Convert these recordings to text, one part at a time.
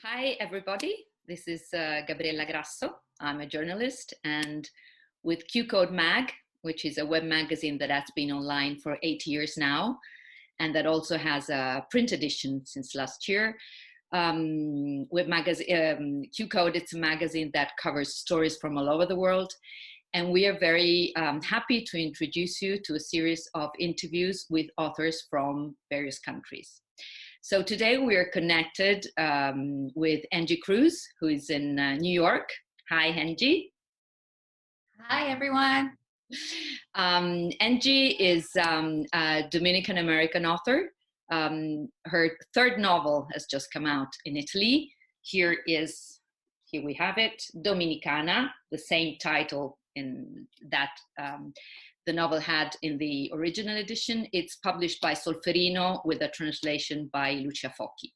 Hi, everybody. This is Gabriella Grasso. I'm a journalist and with Q Code Mag, which is a web magazine that has been online for 8 years now, and that also has a print edition since last year. Web magazine, Q Code, it's a magazine that covers stories from all over the world. And we are very happy to introduce you to a series of interviews with authors from various countries. So today we are connected with Angie Cruz, who is in New York. Hi, Angie. Hi, everyone. Angie is a Dominican-American author. Her third novel has just come out in Italy. Here we have it, Dominicana, the same title in that the novel had in the original edition. It's published by Solferino with a translation by Lucia Focchi.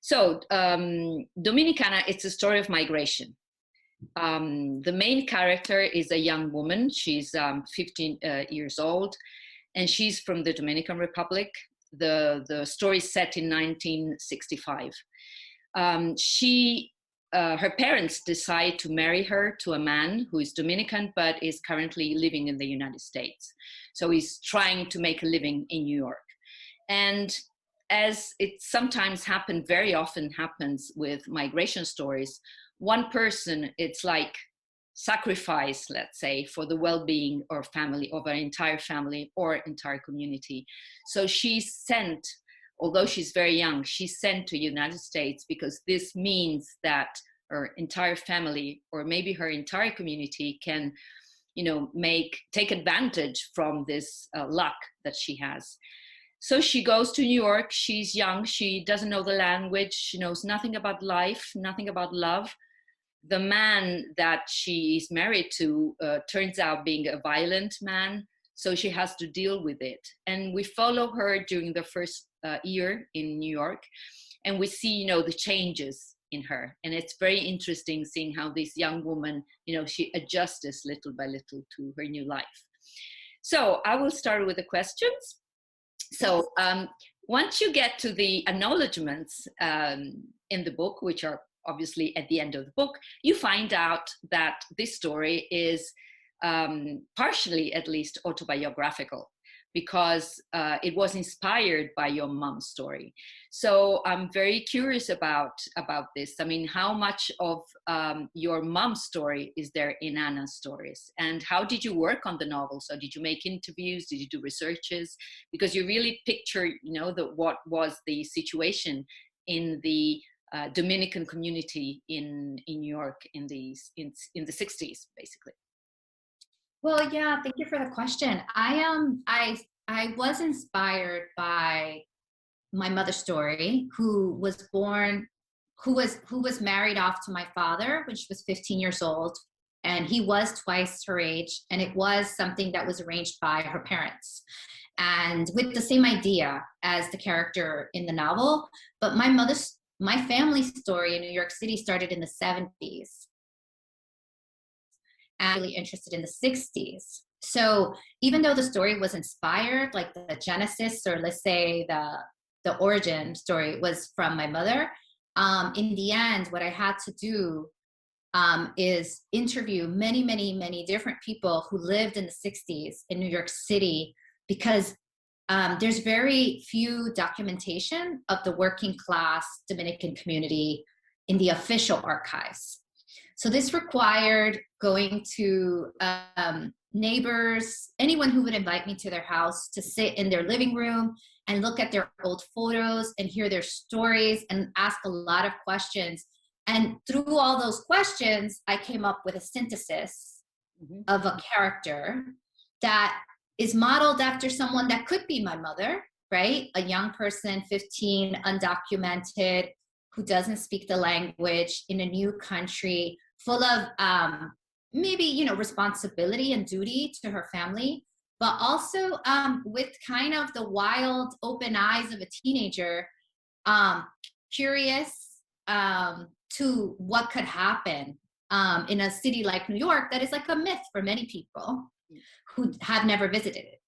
So Dominicana, it's a story of migration. The main character is a young woman. She's 15 years old, and she's from the Dominican Republic. The story is set in 1965. Her parents decide to marry her to a man who is Dominican but is currently living in the United States. So he's trying to make a living in New York. And as it sometimes happens, very often happens with migration stories, one person, it's like sacrifice, let's say, for the well-being or family of an entire family or entire community. So she's sent, although she's very young, she's sent to the United States because this means that her entire family or maybe her entire community can, take advantage from this luck that she has. So she goes to New York. She's young. She doesn't know the language. She knows nothing about life, nothing about love. The man that she is married to turns out being a violent man. So she has to deal with it. And we follow her during the first year in New York. And we see, the changes in her. And it's very interesting seeing how this young woman, she adjusts little by little to her new life. So I will start with the questions. So once you get to the acknowledgements in the book, which are obviously at the end of the book, you find out that this story is partially at least autobiographical because it was inspired by your mom's story. So I'm very curious about this. I mean, how much of your mom's story is there in Anna's stories? And how did you work on the novel? So did you make interviews? Did you do researches? Because you really picture, what was the situation in the Dominican community in New York in the 60s, basically. Well, yeah, thank you for the question. I was inspired by my mother's story, who was married off to my father when she was 15 years old, and he was twice her age, and it was something that was arranged by her parents, and with the same idea as the character in the novel. But my family's story in New York City started in the 70s. And really interested in the 60s. So even though the story was inspired, like the genesis, or let's say the origin story was from my mother, in the end, what I had to do is interview many, many, many different people who lived in the 60s in New York City, because there's very few documentation of the working class Dominican community in the official archives. So this required going to neighbors, anyone who would invite me to their house, to sit in their living room and look at their old photos and hear their stories and ask a lot of questions. And through all those questions, I came up with a synthesis of a character that is modeled after someone that could be my mother, right? A young person, 15, undocumented, who doesn't speak the language, in a new country, full of maybe, responsibility and duty to her family, but also with kind of the wild, open eyes of a teenager, curious to what could happen in a city like New York that is like a myth for many people who have never visited it.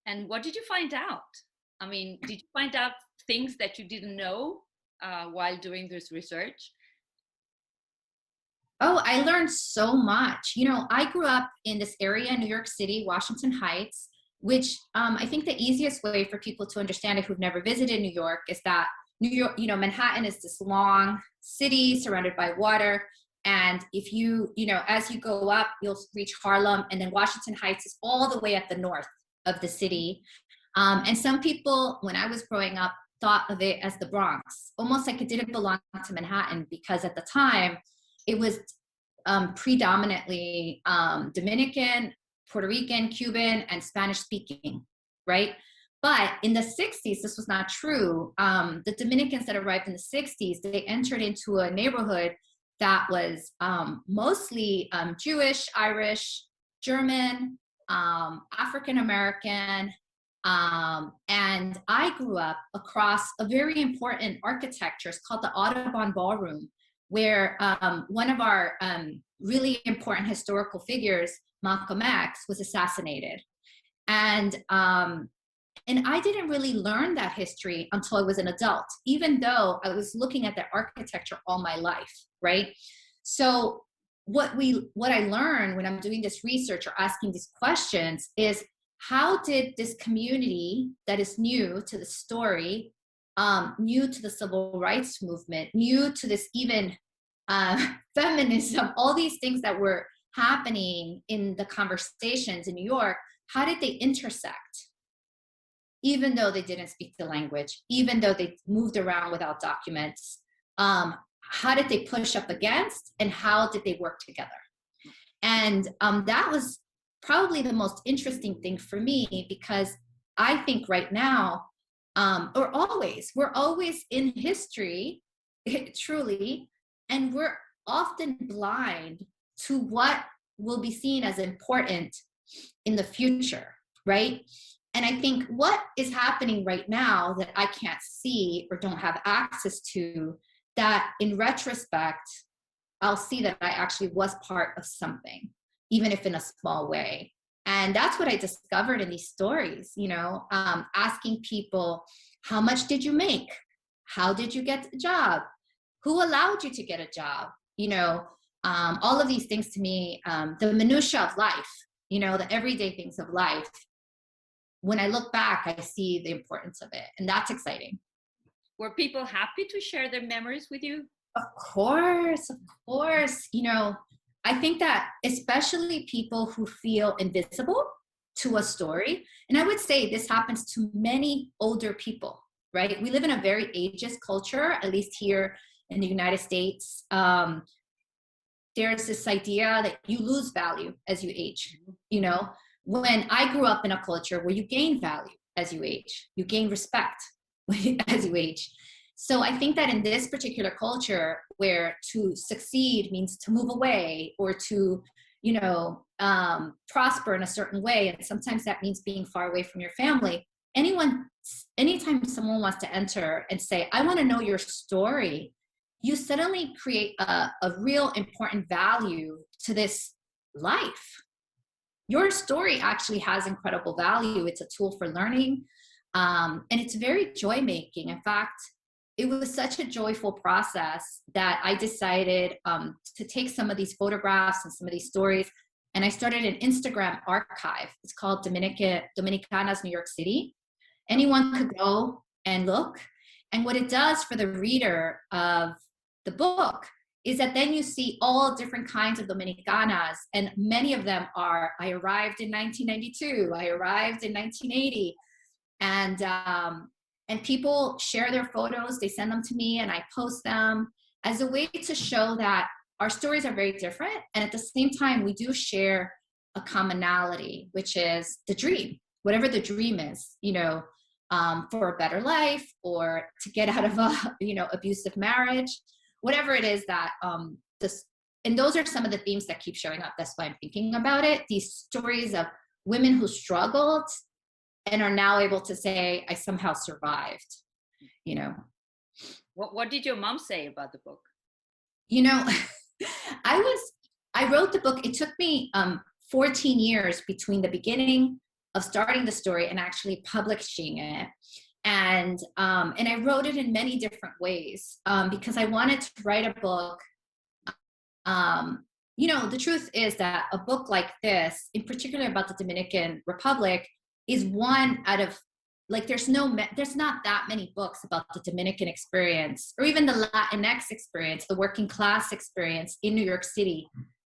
And what did you find out? I mean, did you find out things that you didn't know while doing this research? Oh, I learned so much. You know, I grew up in this area in New York City, Washington Heights, which I think the easiest way for people to understand it who've never visited New York is that New York, you know, Manhattan is this long city surrounded by water. And if you know, as you go up, you'll reach Harlem, and then Washington Heights is all the way at the north of the city. And some people, when I was growing up, thought of it as the Bronx, almost like it didn't belong to Manhattan, because at the time it was predominantly Dominican, Puerto Rican, Cuban, and Spanish speaking, right? But in the 60s, this was not true. The Dominicans that arrived in the 60s, they entered into a neighborhood that was mostly Jewish, Irish, German, African American. And I grew up across a very important architecture. It's called the Audubon Ballroom, where one of our really important historical figures, Malcolm X, was assassinated. And I didn't really learn that history until I was an adult, even though I was looking at the architecture all my life, right? So what I learned when I'm doing this research or asking these questions is, how did this community that is new to the story, new to the civil rights movement, new to this even feminism, all these things that were happening in the conversations in New York, how did they intersect? Even though they didn't speak the language, even though they moved around without documents, how did they push up against, and how did they work together? And that was probably the most interesting thing for me, because I think right now, we're always in history, truly, and we're often blind to what will be seen as important in the future, right? And I think what is happening right now that I can't see or don't have access to, that in retrospect, I'll see that I actually was part of something, even if in a small way. And that's what I discovered in these stories, you know, asking people, how much did you make? How did you get the job? Who allowed you to get a job? You know, all of these things to me, the minutia of life, you know, the everyday things of life. When I look back, I see the importance of it, and that's exciting. Were people happy to share their memories with you? Of course, of course. You know, I think that especially people who feel invisible to a story, and I would say this happens to many older people, right? We live in a very ageist culture, at least here in the United States. There's this idea that you lose value as you age, you know? When I grew up in a culture where you gain value as you age, you gain respect as you age. So I think that in this particular culture, where to succeed means to move away or to, you know, prosper in a certain way, and sometimes that means being far away from your family. Anytime someone wants to enter and say, I want to know your story, you suddenly create a real important value to this life. Your story actually has incredible value. It's a tool for learning, and it's very joy-making. In fact, it was such a joyful process that I decided to take some of these photographs and some of these stories, and I started an Instagram archive. It's called Dominicanas New York City. Anyone could go and look. And what it does for the reader of the book is that then you see all different kinds of Dominicanas, and many of them are, I arrived in 1992, I arrived in 1980, and people share their photos, they send them to me, and I post them as a way to show that our stories are very different, and at the same time, we do share a commonality, which is the dream, whatever the dream is, you know, for a better life, or to get out of a, you know, abusive marriage, whatever it is that and those are some of the themes that keep showing up. That's why I'm thinking about it. These stories of women who struggled and are now able to say, I somehow survived, you know. What did your mom say about the book? You know, I wrote the book. It took me 14 years between the beginning of starting the story and actually publishing it. And I wrote it in many different ways, because I wanted to write a book. You know, the truth is that a book like this, in particular about the Dominican Republic, is one out of, like, there's not that many books about the Dominican experience, or even the Latinx experience, the working class experience in New York City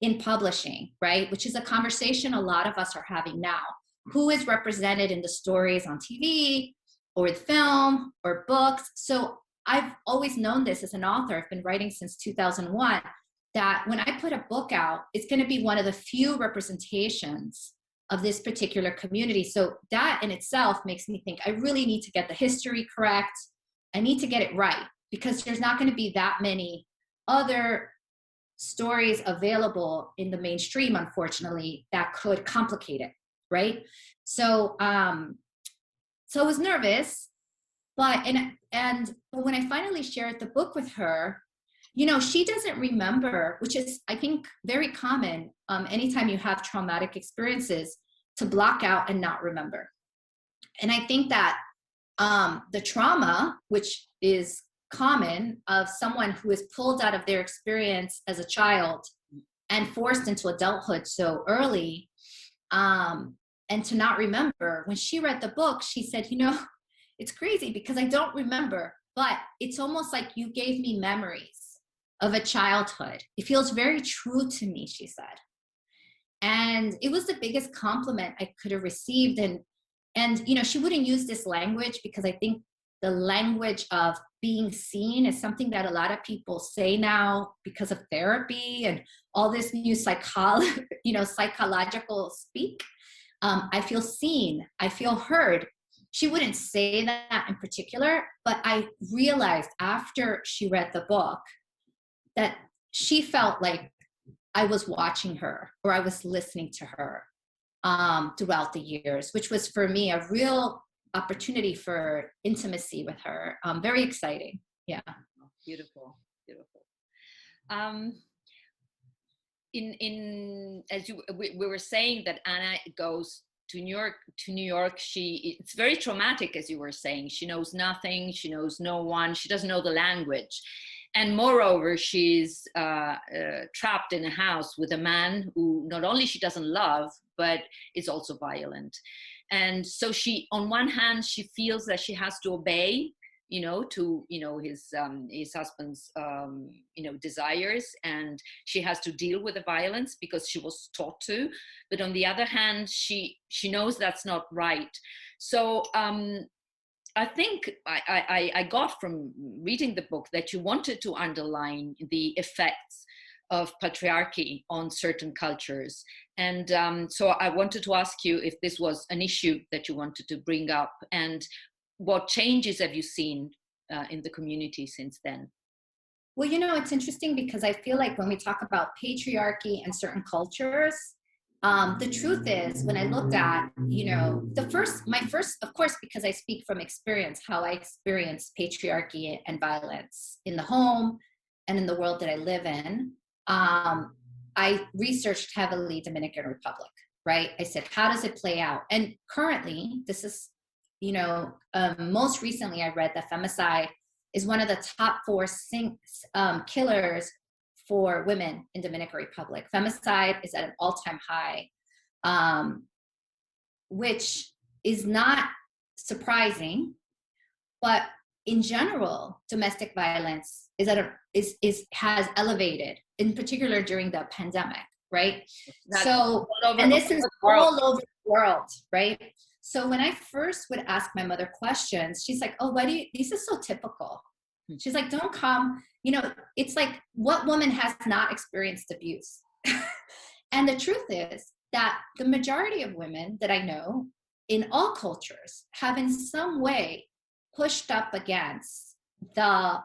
in publishing, right? Which is a conversation a lot of us are having now. Who is represented in the stories on TV or the film or books? So I've always known this as an author. I've been writing since 2001, that when I put a book out, it's going to be one of the few representations of this particular community. So that in itself makes me think I really need to get the history correct. I need to get it right, because there's not going to be that many other stories available in the mainstream, unfortunately, that could complicate it, right? So so I was nervous, but when I finally shared the book with her, you know, she doesn't remember, which is, I think, very common anytime you have traumatic experiences, to block out and not remember. And I think that the trauma, which is common, of someone who is pulled out of their experience as a child and forced into adulthood so early, and to not remember, when she read the book, she said, you know, it's crazy because I don't remember, but it's almost like you gave me memories of a childhood. It feels very true to me, she said. And it was the biggest compliment I could have received. And you know, she wouldn't use this language, because I think the language of being seen is something that a lot of people say now because of therapy and all this new psychological speak. I feel seen, I feel heard. She wouldn't say that in particular, but I realized after she read the book that she felt like I was watching her, or I was listening to her throughout the years, which was for me a real opportunity for intimacy with her. Very exciting. Yeah. Beautiful, beautiful. As we were saying that Anna goes to New York. It's very traumatic, as you were saying. She knows nothing. She knows no one. She doesn't know the language. And moreover, she's trapped in a house with a man who not only she doesn't love, but is also violent. And so she, on one hand, she feels that she has to obey, you know, to, you know, his husband's, you know, desires, and she has to deal with the violence because she was taught to. But on the other hand, she knows that's not right. So I think I got from reading the book that you wanted to underline the effects of patriarchy on certain cultures. And so I wanted to ask you if this was an issue that you wanted to bring up, and what changes have you seen in the community since then? Well, you know, it's interesting because I feel like when we talk about patriarchy and certain cultures, the truth is, when I looked at, you know, my first, of course, because I speak from experience, how I experienced patriarchy and violence in the home and in the world that I live in, I researched heavily Dominican Republic, right? I said, how does it play out? And currently, this is, you know, most recently I read that femicide is one of the top 4 killers for women in Dominican Republic. Femicide is at an all-time high, which is not surprising, but in general, domestic violence has elevated, in particular during the pandemic, right? And this is all over the world, right? So when I first would ask my mother questions, she's like, oh, this is so typical. She's like, don't come, you know, it's like, what woman has not experienced abuse? And the truth is that the majority of women that I know in all cultures have in some way pushed up against the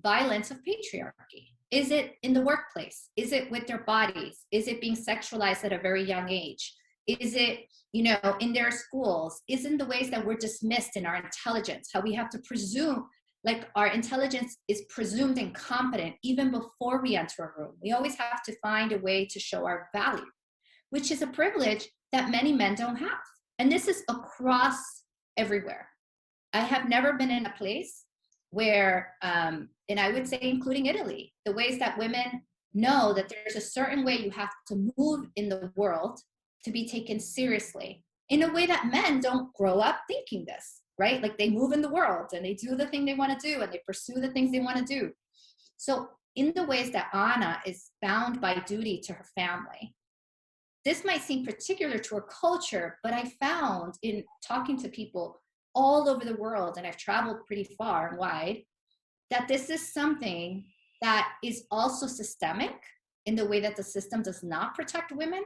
violence of patriarchy. Is it in the workplace? Is it with their bodies? Is it being sexualized at a very young age? Is it, you know, in their schools? Is in the ways that we're dismissed in our intelligence, how we have to presume, like our intelligence is presumed incompetent even before we enter a room. We always have to find a way to show our value, which is a privilege that many men don't have. And this is across everywhere. I have never been in a place where, and I would say including Italy, the ways that women know that there's a certain way you have to move in the world to be taken seriously, in a way that men don't grow up thinking this, right? Like they move in the world and they do the thing they want to do and they pursue the things they want to do. So in the ways that Anna is bound by duty to her family, this might seem particular to her culture, but I found in talking to people all over the world, and I've traveled pretty far and wide, that this is something that is also systemic in the way that the system does not protect women.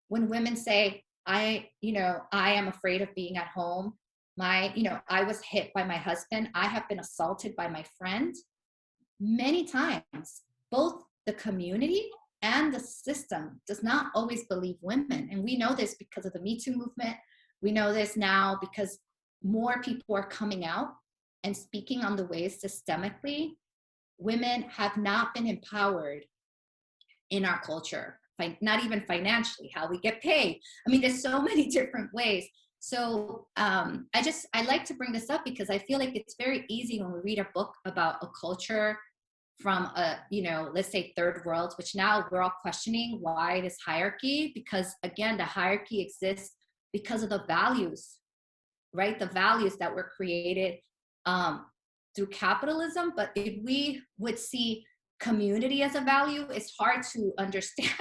When women say, I am afraid of being at home. I was hit by my husband. I have been assaulted by my friend. Many times, both the community and the system does not always believe women. And we know this because of the Me Too movement. We know this now because more people are coming out and speaking on the ways systemically women have not been empowered in our culture, not even financially, how we get paid. I mean, there's so many different ways. So I like to bring this up because I feel like it's very easy when we read a book about a culture from let's say third world, which now we're all questioning why this hierarchy, because again, the hierarchy exists because of the values, right? The values that were created through capitalism. But if we would see community as a value, it's hard to understand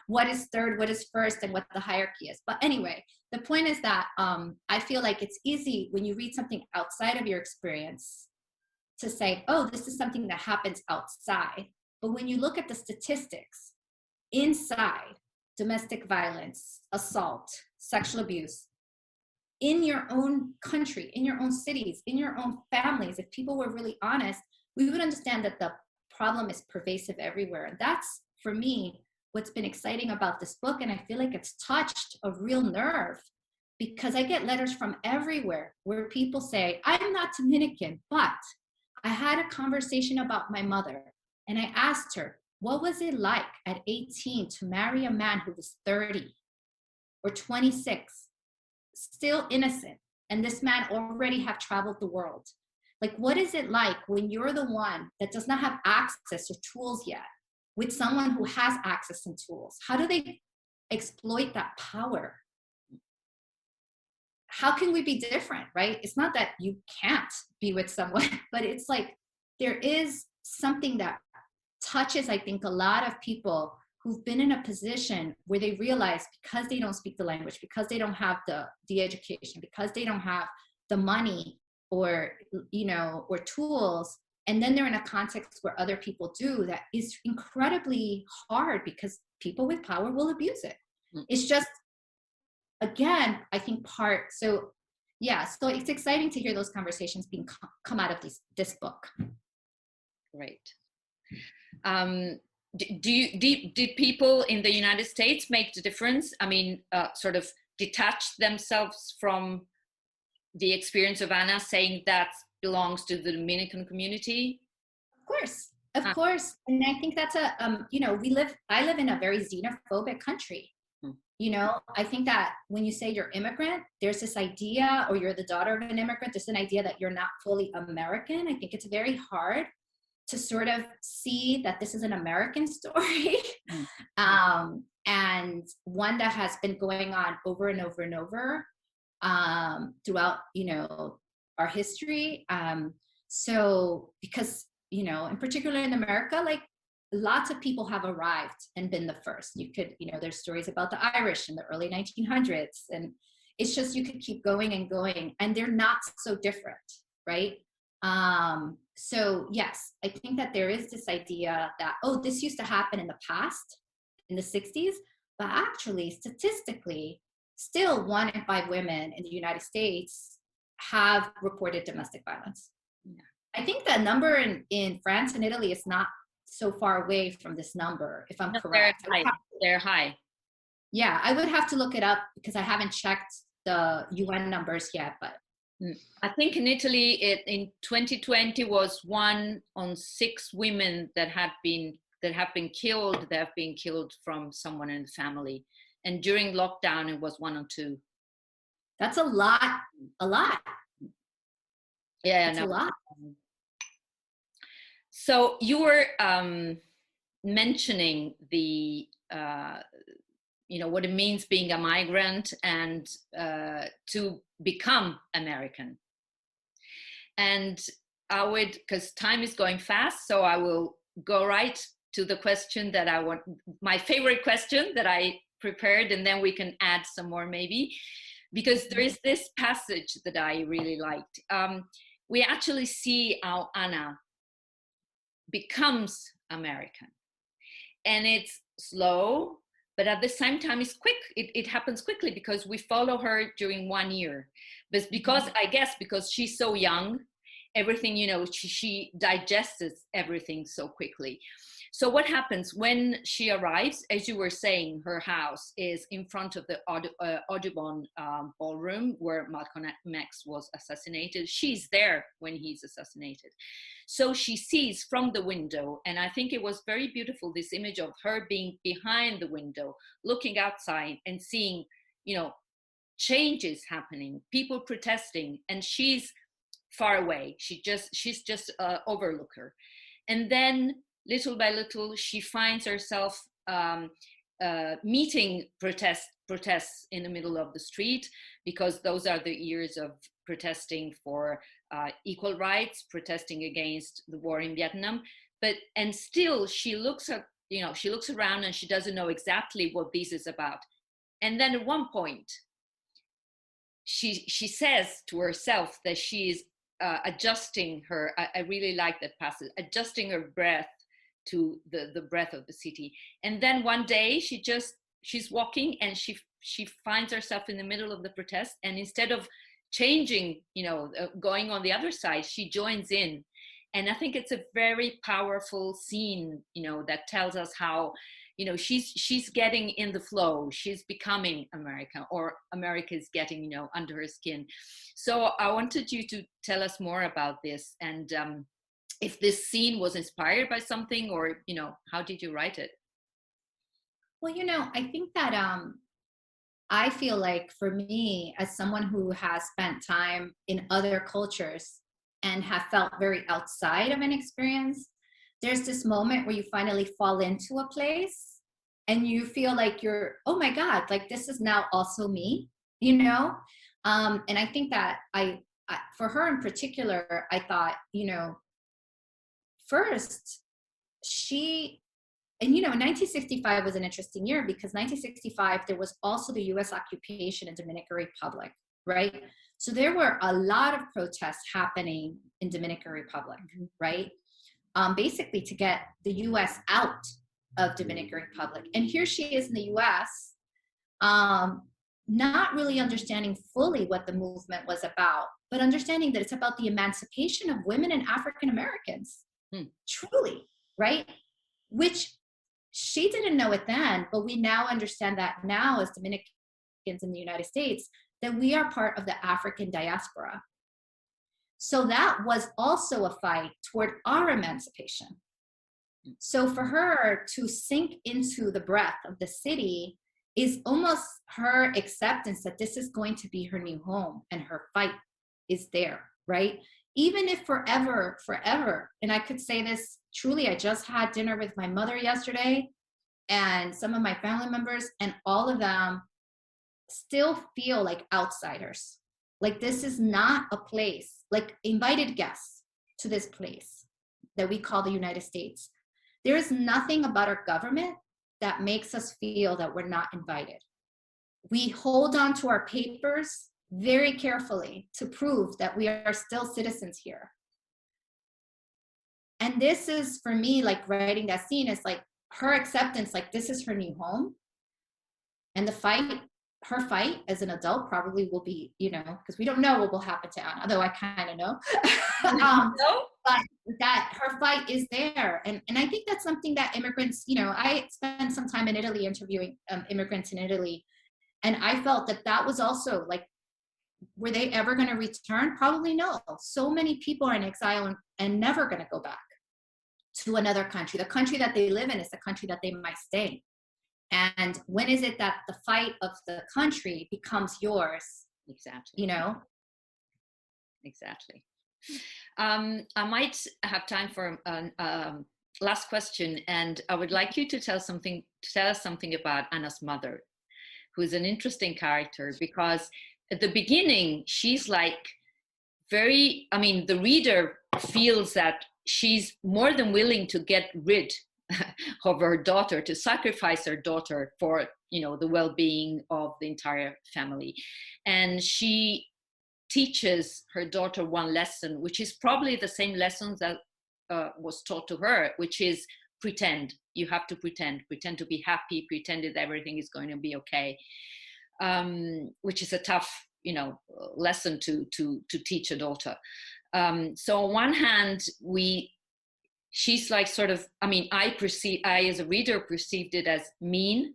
what is third, what is first, and what the hierarchy is. But anyway, the point is that I feel like it's easy when you read something outside of your experience to say, oh, this is something that happens outside. But when you look at the statistics inside, domestic violence, assault, sexual abuse, in your own country, in your own cities, in your own families, if people were really honest, we would understand that the problem is pervasive everywhere. And that's, for me, what's been exciting about this book. And I feel like it's touched a real nerve, because I get letters from everywhere where people say, I'm not Dominican, but I had a conversation about my mother. And I asked her, what was it like at 18 to marry a man who was 30 or 26, still innocent? And this man already have traveled the world. Like, what is it like when you're the one that does not have access to tools yet with someone who has access and tools? How do they exploit that power? How can we be different, right? It's not that you can't be with someone, but it's like there is something that touches, I think, a lot of people who've been in a position where they realize, because they don't speak the language, because they don't have the education, because they don't have the money or tools, and then they're in a context where other people do, that is incredibly hard because people with power will abuse it. It's just, again, I think so it's exciting to hear those conversations being come out of this book. Great. Did people in the United States make the difference? I mean, sort of detach themselves from the experience of Anna, saying that belongs to the Dominican community? Of course. And I think that's I live in a very xenophobic country. I think that when you say you're immigrant, there's this idea, or you're the daughter of an immigrant, there's an idea that you're not fully American. I think it's very hard to sort of see that this is an American story. And one that has been going on over and over and over throughout, our history. So because, in particular in America, like, lots of people have arrived and been the first. You could, there's stories about the Irish in the early 1900s, and it's just, you could keep going and going, and they're not so different, right? So yes, I think that there is this idea that, oh, this used to happen in the past, in the 60s, but actually, statistically, still 1 in 5 women in the United States have reported domestic violence. Yeah. I think that number in France and Italy is not so far away from this number, if I'm correct. They're high. Yeah, I would have to look it up because I haven't checked the UN numbers yet, but I think in Italy, in 2020 was 1 on 6 women that have been killed. They have been killed from someone in the family, and during lockdown it was 1 or 2. That's a lot. Yeah, It's a no. lot. So you were mentioning the what it means being a migrant and to become American. And I would, because time is going fast, so I will go right to the question that I want, my favorite question that I prepared, and then we can add some more maybe, because there is this passage that I really liked. We actually see how Anna becomes American, and it's slow, but at the same time it's quick. It happens quickly because we follow her during 1 year, but because I guess because she's so young, everything, she digests everything so quickly. So what happens when she arrives? As you were saying, her house is in front of the Audubon ballroom where Malcolm X was assassinated. She's there when he's assassinated. So she sees from the window, and I think it was very beautiful, this image of her being behind the window, looking outside and seeing, changes happening, people protesting, and she's far away. She's just overlooker. And then little by little, she finds herself meeting protests in the middle of the street, because those are the years of protesting for equal rights, protesting against the war in Vietnam. And still she looks around and she doesn't know exactly what this is about. And then at one point, she says to herself that she's adjusting her, I really like that passage, adjusting her breath to the breath of the city. And then one day she's walking and she finds herself in the middle of the protest, and instead of changing, going on the other side, she joins in. And I think it's a very powerful scene, that tells us how, she's getting in the flow, she's becoming America, or America is getting, under her skin. So I wanted you to tell us more about this, and if this scene was inspired by something, or, how did you write it? Well, I think that I feel like for me, as someone who has spent time in other cultures and have felt very outside of an experience, there's this moment where you finally fall into a place and you feel like you're, oh my God, like this is now also me, And I think that I for her in particular, I thought, first, and 1965 was an interesting year, because 1965, there was also the US occupation in Dominican Republic, right? So there were a lot of protests happening in Dominican Republic, right? Basically to get the US out of Dominican Republic. And here she is in the US, not really understanding fully what the movement was about, but understanding that it's about the emancipation of women and African Americans, truly, right? Which she didn't know it then, but we now understand that now as Dominicans in the United States, that we are part of the African diaspora. So that was also a fight toward our emancipation. So for her to sink into the breath of the city is almost her acceptance that this is going to be her new home, and her fight is there, right? Even if forever, and I could say this truly, I just had dinner with my mother yesterday and some of my family members, and all of them still feel like outsiders. Like this is not a place, like invited guests to this place that we call the United States. There is nothing about our government that makes us feel that we're not invited. We hold on to our papers very carefully to prove that we are still citizens here. And this is, for me, like writing that scene is like her acceptance, like this is her new home. And her fight as an adult probably will be, because we don't know what will happen to Anna, although I kind of know. But that her fight is there. And I think that's something that immigrants, I spent some time in Italy interviewing immigrants in Italy. And I felt that was also like, were they ever going to return? Probably no. So many people are in exile and never going to go back to another country. The country that they live in is the country that they might stay. And when is it that the fight of the country becomes yours? Exactly. Exactly. I might have time for last question, and I would like you to tell us something about Anna's mother, who is an interesting character, because at the beginning she's like the reader feels that she's more than willing to get rid of her daughter, to sacrifice her daughter for the well-being of the entire family. And she teaches her daughter one lesson, which is probably the same lesson that was taught to her, which is pretend. You have to pretend to be happy, pretend that everything is going to be okay, which is a tough lesson to teach a daughter. So on one hand, she's like sort of, I as a reader perceived it as mean,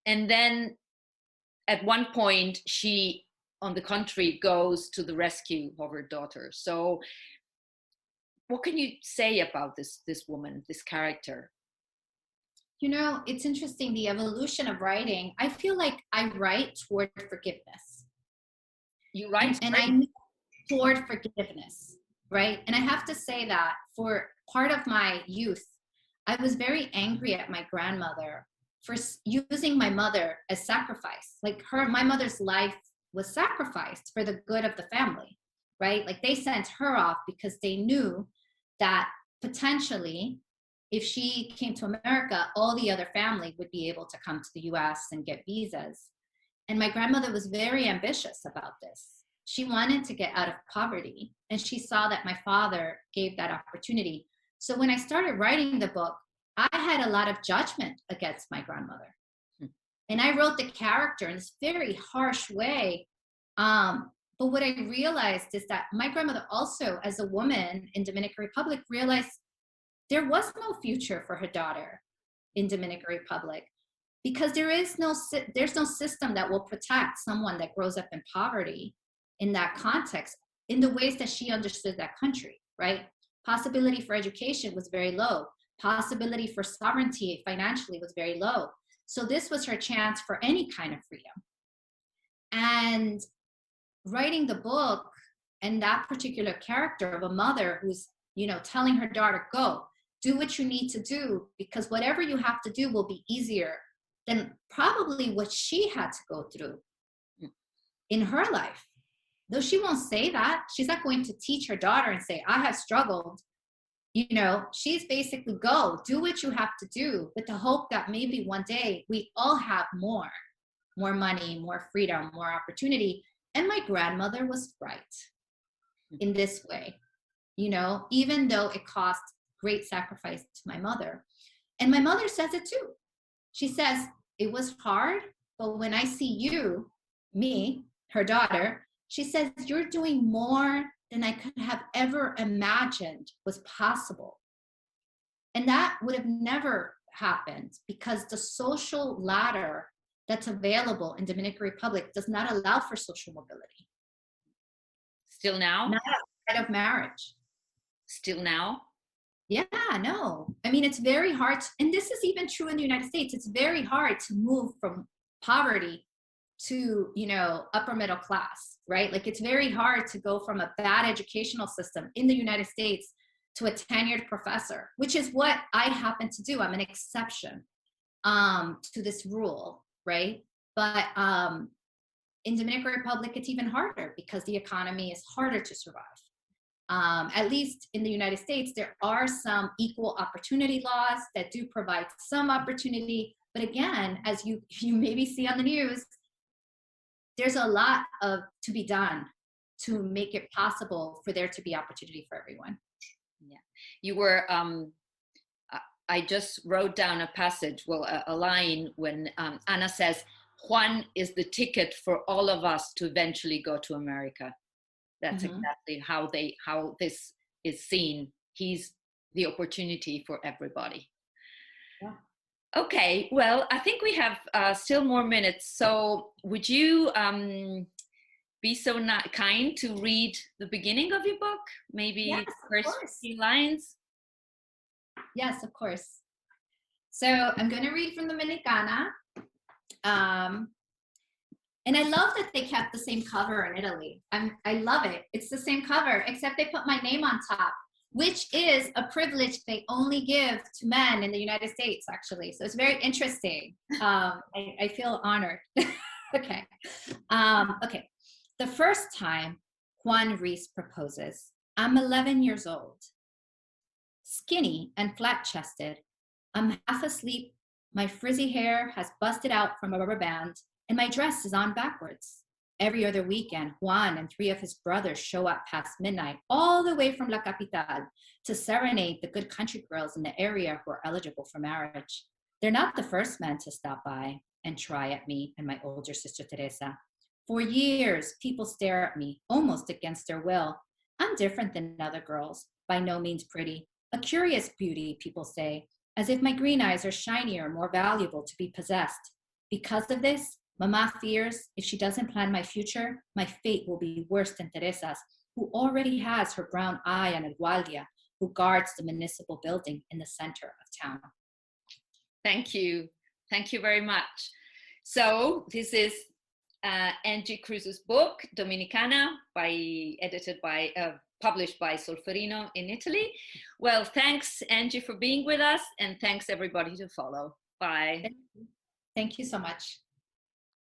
and then at one point she, on the contrary, goes to the rescue of her daughter. So what can you say about this woman, this character? It's interesting, the evolution of writing. I feel like I write toward forgiveness. You write and I toward forgiveness, right? And I have to say that for part of my youth, I was very angry at my grandmother for using my mother as sacrifice. Like my mother's life was sacrificed for the good of the family, right? Like they sent her off because they knew that potentially if she came to America, all the other family would be able to come to the US and get visas. And my grandmother was very ambitious about this. She wanted to get out of poverty, and she saw that my father gave that opportunity. So when I started writing the book, I had a lot of judgment against my grandmother. And I wrote the character in this very harsh way. But what I realized is that my grandmother also, as a woman in Dominican Republic, realized there was no future for her daughter in Dominican Republic, because there's no system that will protect someone that grows up in poverty in that context, in the ways that she understood that country, right? Possibility for education was very low. Possibility for sovereignty financially was very low. So this was her chance for any kind of freedom. And writing the book and that particular character of a mother who's, telling her daughter, go, do what you need to do, because whatever you have to do will be easier than probably what she had to go through in her life. Though she won't say that. She's not going to teach her daughter and say, I have struggled. She's basically, go, do what you have to do, with the hope that maybe one day we all have more money, more freedom, more opportunity. And my grandmother was right in this way, even though it cost great sacrifice to my mother. And my mother says it too. She says, it was hard, but when I see you, me, her daughter, she says, you're doing more than I could have ever imagined was possible. And that would have never happened because the social ladder that's available in Dominican Republic does not allow for social mobility. Still now? Not outside of marriage. Still now? Yeah, no. It's very hard. And this is even true in the United States. It's very hard to move from poverty to, upper middle class, right? Like it's very hard to go from a bad educational system in the United States to a tenured professor, which is what I happen to do. I'm an exception to this rule, right? But in Dominican Republic, it's even harder because the economy is harder to survive. At least in the United States, there are some equal opportunity laws that do provide some opportunity. But again, as you maybe see on the news, there's a lot to be done to make it possible for there to be opportunity for everyone. Yeah, you were, I just wrote down a passage, a line when Anna says, Juan is the ticket for all of us to eventually go to America. That's exactly how this is seen. He's the opportunity for everybody. Yeah. Okay, well, I think we have still more minutes. So would you be so kind to read the beginning of your book? Maybe yes, the first few lines? Yes, of course. So I'm going to read from Dominicana. And I love that they kept the same cover in Italy. I love it. It's the same cover, except they put my name on top, which is a privilege they only give to men in the United States, actually. So it's very interesting. I feel honored. Okay. Okay. The first time Juan Reese proposes, I'm 11 years old. Skinny and flat-chested. I'm half asleep. My frizzy hair has busted out from a rubber band, and my dress is on backwards. Every other weekend, Juan and 3 of his brothers show up past midnight, all the way from La Capital, to serenade the good country girls in the area who are eligible for marriage. They're not the first men to stop by and try at me and my older sister Teresa. For years, people stare at me, almost against their will. I'm different than other girls, by no means pretty. A curious beauty, people say, as if my green eyes are shinier, more valuable to be possessed. Because of this, Mama fears if she doesn't plan my future, my fate will be worse than Teresa's, who already has her brown eye on El Guardia, who guards the municipal building in the center of town. Thank you. Thank you very much. So this is Angie Cruz's book, Dominicana, published by Solferino in Italy. Well, thanks, Angie, for being with us, and thanks everybody to follow. Bye. Thank you so much.